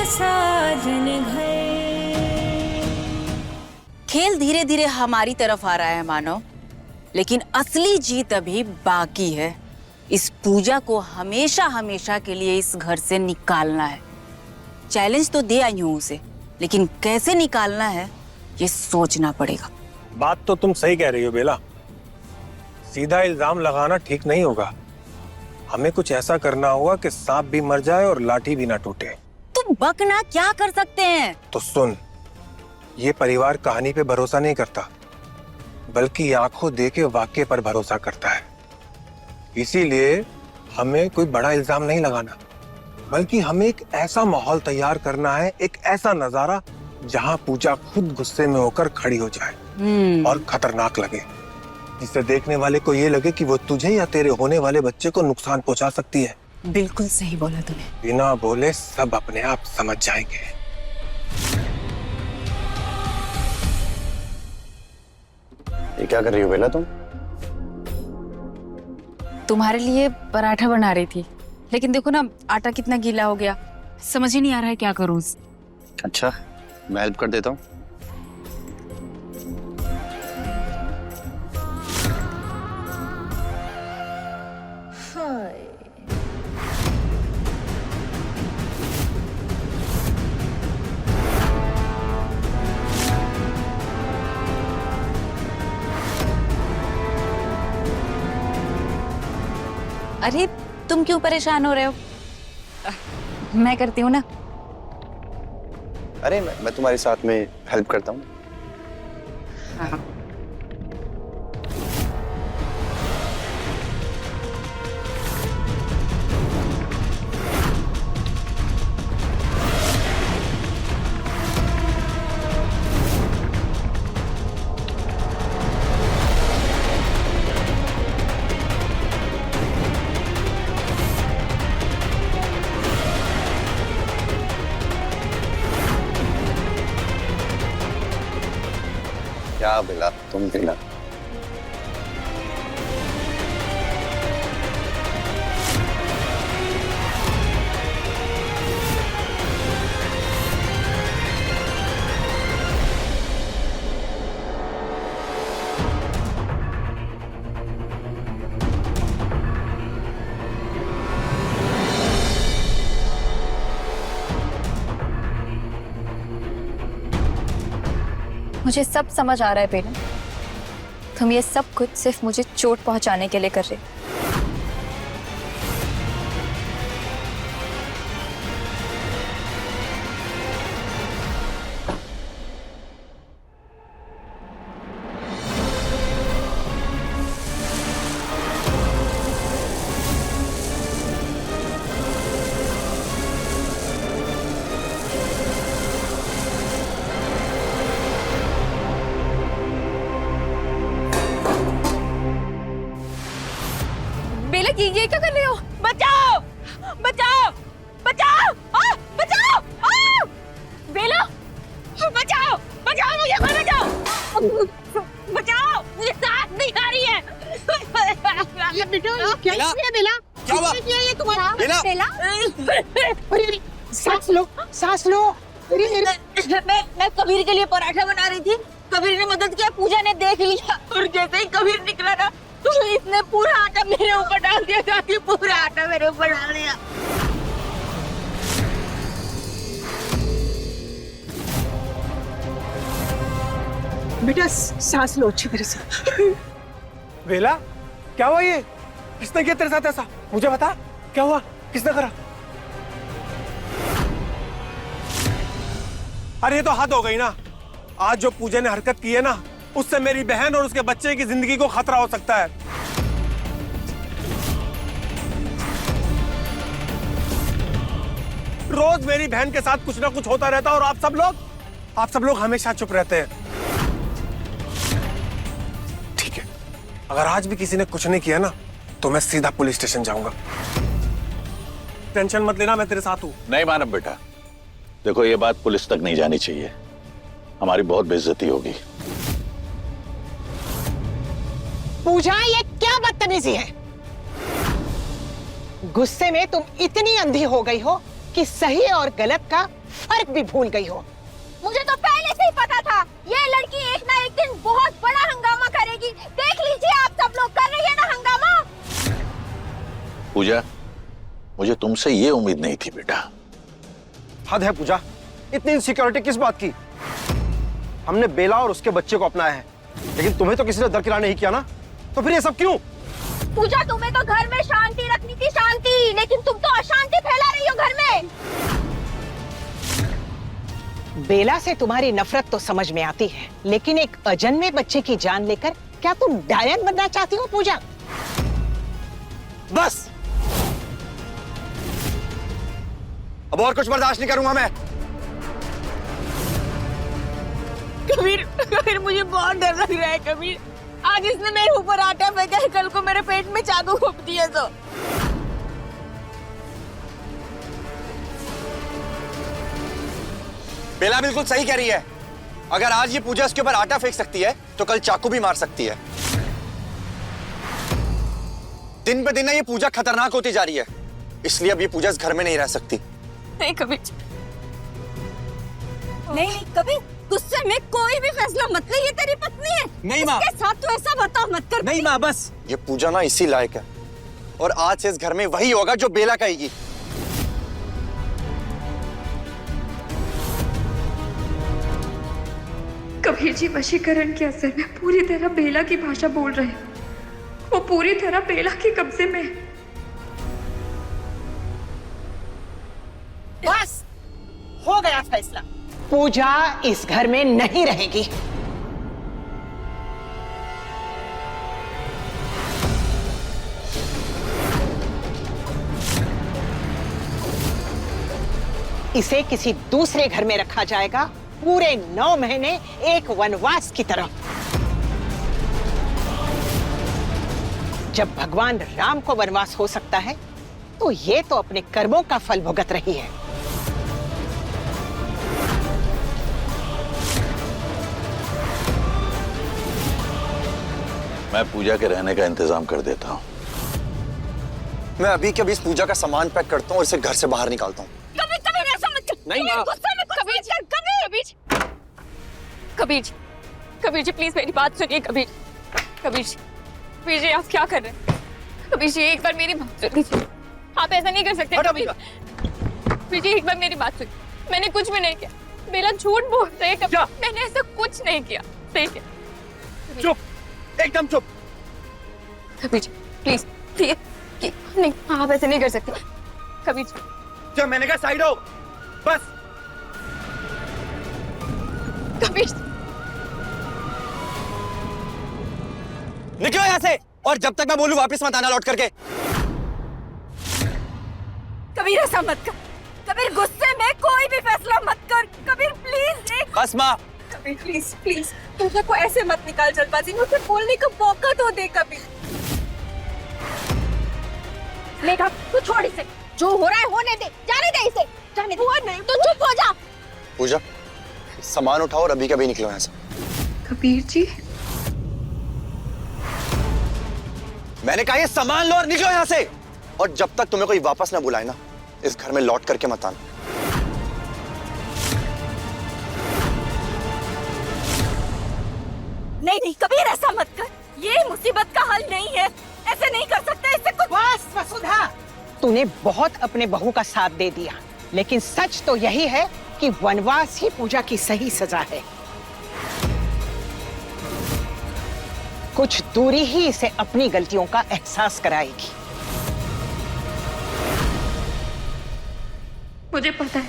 साजन घर। खेल धीरे धीरे हमारी तरफ आ रहा है मानव, लेकिन असली जीत अभी बाकी है। इस पूजा को हमेशा हमेशा के लिए इस घर से निकालना है। चैलेंज तो दे आई हूं उसे, लेकिन कैसे निकालना है ये सोचना पड़ेगा। बात तो तुम सही कह रही हो बेला, सीधा इल्जाम लगाना ठीक नहीं होगा। हमें कुछ ऐसा करना होगा कि सांप भी मर जाए और लाठी भी ना टूटे। तुम बकना क्या कर सकते हैं? तो सुन, ये परिवार कहानी पे भरोसा नहीं करता, बल्कि आंखों देखे वाक्य पर भरोसा करता है। इसीलिए हमें कोई बड़ा इल्जाम नहीं लगाना, बल्कि हमें एक ऐसा माहौल तैयार करना है, एक ऐसा नजारा जहां पूजा खुद गुस्से में होकर खड़ी हो जाए और खतरनाक लगे, जिससे देखने वाले को ये लगे कि वो तुझे या तेरे होने वाले बच्चे को नुकसान पहुंचा सकती है। बिल्कुल सही बोला तूने। बिना बोले सब अपने आप समझ जाएंगे। ये क्या कर रही हो बेला तुम? तुम्हारे लिए पराठा बना रही थी, लेकिन देखो ना आटा कितना गीला हो गया, समझ ही नहीं आ रहा है क्या करूं। अच्छा, मैं हेल्प कर देता हूँ। अरे तुम क्यों परेशान हो रहे हो? मैं करती हूँ ना। अरे मैं तुम्हारे साथ में हेल्प करता हूँ। हाँ। क्या बेला तुम बेला? मुझे सब समझ आ रहा है बेला, तुम ये सब कुछ सिर्फ मुझे चोट पहुंचाने के लिए कर रहे हो। बेला ये क्या कर रहे हो? बचाओ! बचाओ! बचाओ! बचाओ! बेला बचाओ! बचाओ मुझे, बचाओ! बचाओ! मुझे सांस नहीं आ रही है। बेटा क्या है बेला? क्या हुआ? ये तुम्हारा बेला! अरे सांस लो, सांस लो। मैं कबीर के लिए पराठा बना रही थी, कबीर ने मदद किया, पूजा ने देख लिया और जैसे ही कबीर निकला ना तो इसने पूरा आटा मेरे ऊपर डाल दिया, जाके पूरा आटा मेरे ऊपर डाल दिया। बेटा सांस लो अच्छी तरह से। बेला, क्या हुआ? ये किसने किया तेरे साथ ऐसा? मुझे बता, क्या हुआ? किसने करा? अरे ये तो हद हो गई ना। आज जो पूजा ने हरकत की है ना, उससे मेरी बहन और उसके बच्चे की जिंदगी को खतरा हो सकता है। रोज मेरी बहन के साथ कुछ ना कुछ होता रहता है और आप सब लोग हमेशा चुप रहते हैं। ठीक है, अगर आज भी किसी ने कुछ नहीं किया ना तो मैं सीधा पुलिस स्टेशन जाऊंगा। टेंशन मत लेना, मैं तेरे साथ हूं। नहीं मानव बेटा, देखो ये बात पुलिस तक नहीं जानी चाहिए, हमारी बहुत बेइज्जती होगी। पूजा ये क्या बदतमीजी है? गुस्से में तुम इतनी अंधी हो गई हो कि सही और गलत का फर्क भी भूल गई हो। मुझे तो पहले से ही पता था ये लड़की एक ना एक दिन बहुत बड़ा हंगामा करेगी। देख लीजिए आप सब लोग कर रही है ना हंगामा। पूजा, मुझे तुमसे ये उम्मीद नहीं थी बेटा। हद है पूजा, इतनी इनसिक्योरिटी किस बात की? हमने बेला और उसके बच्चे को अपनाया है, लेकिन तुम्हें तो किसी ने दरकिनार नहीं किया ना, तो फिर ये सब क्यों? पूजा, तुम्हें तो घर में शांति रखनी थी, शांति, लेकिन तुम तो अशांति फैला रही हो घर में। बेला से तुम्हारी नफरत तो समझ में आती है, लेकिन एक अजन्मे बच्चे की जान लेकर क्या तुम डायन बनना चाहती हो पूजा? बस, अब और कुछ बर्दाश्त नहीं करूंगा मैं। कबीर, कबीर मुझे बहुत डर लग रहा है कबीर। आज इसने मेरे ऊपर आटा फेंका है, कल को मेरे पेट में चाकू घोंप दिया तो। बेला बिल्कुल सही कह रही है। अगर आज ये पूजा उसके ऊपर आटा फेंक सकती है, तो कल चाकू भी मार सकती है। दिन पे दिन ये पूजा खतरनाक होती जा रही है, इसलिए अब ये पूजा इस घर में नहीं रह सकती। नहीं कबीर, नहीं कबीर, गुस्से में कोई भी फैसला मत ले। ये तेरी पत्नी है। नहीं माँ, इसके साथ तो ऐसा बर्ताव मत कर। नहीं माँ, बस। ये पूजा ना इसी लायक है, और आज से इस घर में वही होगा जो बेला कहेगी। कबीर जी वशीकरण के असर में पूरी तरह बेला की भाषा बोल रहे हैं। वो पूरी तरह बेला के कब्जे में है। बस, हो गया फैसला। पूजा इस घर में नहीं रहेगी। इसे किसी दूसरे घर में रखा जाएगा, पूरे 9 महीने एक वनवास की तरह। जब भगवान राम को वनवास हो सकता है, तो ये तो अपने कर्मों का फल भुगत रही है। मैं पूजा के रहने का इंतजाम कर देता हूँ। मैं अभी के अभी इस पूजा का सामान पैक करता हूँ और इसे घर से बाहर निकालता हूँ। कबीर, कबीर ऐसा मत कर। नहीं माँ। गुस्से में कुछ मत कर, कबीर। कबीर जी, कबीर जी प्लीज मेरी बात सुनिए। कबीर, कबीर जी, कबीर जी आप क्या कर रहे हैं? कबीर जी एक बार मेरी बात सुनिए। आप ऐसा नहीं कर सकते। कबीर जी एक बार मेरी बात सुनिए। मैंने कुछ भी नहीं किया। बेला झूठ बोल रहे हैं। मैंने ऐसा कुछ नहीं किया। सही है। चुप, एकदम चुप। कबीर जी प्लीज, प्लीज नहीं, आप ऐसे नहीं कर सकते। कबीर जी, जब मैंने कहा साइड हो, बस। कबीर जी, निकलो यहाँ से, और जब तक मैं बोलूं वापस मत आना लौट करके। कबीर ऐसा मत कर। कबीर गुस्से में कोई भी फैसला मत कर। कबीर प्लीज। बस माँ। कबीर प्लीज, प्लीज तुझे को ऐसे मत निकाल जल्दबाजी में। उसे बोलने का मौका तो दे कबीर। लेखा तू छोड़ इसे। जो हो रहा है होने दे। जाने दे इसे, जाने दे। हुआ नहीं तो चुप हो जा। पूजा, सामान उठाओ और अभी कभी निकलो यहाँ से। कबीर जी, मैंने कहा ये सामान लो और निकलो यहाँ से। और जब तक तुम्हें कोई वापस ना बुलाए ना, इस घर में लौट करके मत आना। नहीं नहीं कबीर ऐसा मत कर। ये मुसीबत का हल नहीं है। ऐसे नहीं कर सकते। इससे कुछ। बस वसुधा, तूने बहुत अपने बहू का साथ दे दिया, लेकिन सच तो यही है कि वनवास ही पूजा की सही सजा है। कुछ दूरी ही इसे अपनी गलतियों का एहसास कराएगी। मुझे पता है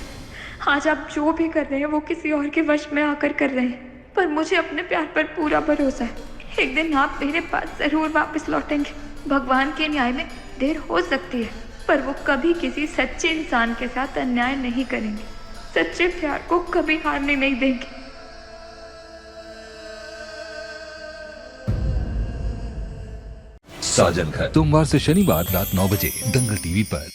आज आप जो भी कर रहे हैं वो किसी और के वश में आकर कर रहे हैं, पर मुझे अपने प्यार पर पूरा भरोसा है। एक दिन आप मेरे पास जरूर वापस लौटेंगे। भगवान के न्याय में देर हो सकती है, पर वो कभी किसी सच्चे इंसान के साथ अन्याय नहीं करेंगे। सच्चे प्यार को कभी हारने नहीं देंगे। साजन घर सोमवार से शनिवार रात 9 बजे दंगल टीवी पर।